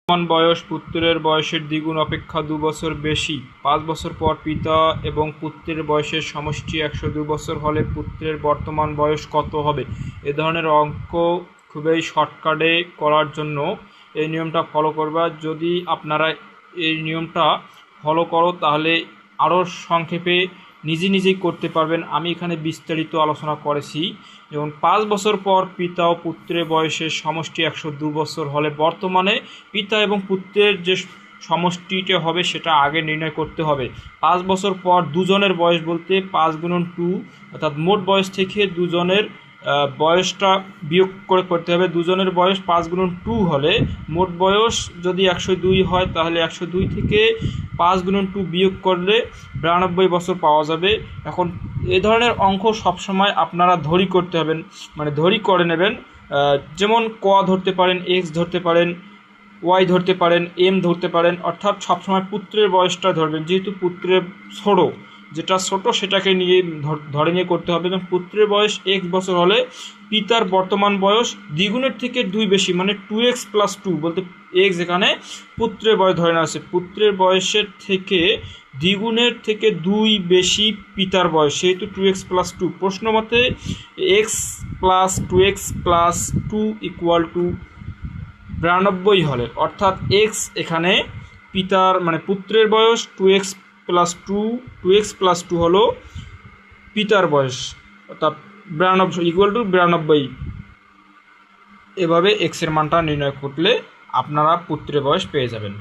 বর্তমান বয়স পুত্রের বয়সের দ্বিগুণ অপেক্ষা 2 বছর বেশি। 5 বছর পর পিতা এবং পুত্রের বয়সের সমষ্টি 102 বছর হলে পুত্রের বর্তমান বয়স কত হবে? এ ধরনের অঙ্ক খুবই শর্টকাটে করার জন্য এই নিয়মটা ফলো করবা। যদি আপনারা এই নিয়মটা ফলো করো তাহলে আরও সংক্ষেপে নিজেই করতে পারবেন। আমি এখানে বিস্তারিত আলোচনা করেছি। যেমন 5 বছর পর পিতা ও পুত্রের বয়সের সমষ্টি 102 বছর হলে বর্তমানে পিতা এবং পুত্রের যে সমষ্টিটা হবে সেটা আগে নির্ণয় করতে হবে। 5 বছর পর দুজনের বয়স বলতে 5 × 2 অর্থাৎ মোট বয়স থেকে দুজনের বয়সটা বিয়োগ করে করতে হবে। দুজনের বয়স 5 × 2 হলে মোট বয়স যদি 102 হয় তাহলে 102 থেকে 5 × 2 বিয়োগ করলে 92 বছর পাওয়া যাবে। এখন এ ধরনের অঙ্ক সবসময় আপনারা ধরি করতে হবেন, মানে ধরি করে নেবেন। যেমন ক ধরতে পারেন, এক্স ধরতে পারেন, ওয়াই ধরতে পারেন, এম ধরতে পারেন, অর্থাৎ সবসময় পুত্রের বয়সটা ধরবেন। যেহেতু পুত্রের যেটা ছোট সেটাকে নিয়ে ধরে নিয়ে করতে হবে। এবং পুত্রের বয়স x বছর হলে পিতার বর্তমান বয়স দ্বিগুণের থেকে 2 বেশি, মানে 2x + 2 বলতে x এখানে পুত্রের বয়স ধরে নেওয়া আছে। পুত্রের বয়সের থেকে দ্বিগুণের থেকে 2 বেশি পিতার বয়স, সেহেতু 2x + 2। প্রশ্ন মতে x + 2x + 2 = 92 হলে, অর্থাৎ x এখানে পিতার মানে পুত্রের বয়স 2x + 2 হলো পিতার বয়স, অর্থাৎ 92 = 92। এভাবে x এর মানটা নির্ণয় করলে আপনারা পুত্রের বয়স পেয়ে যাবেন।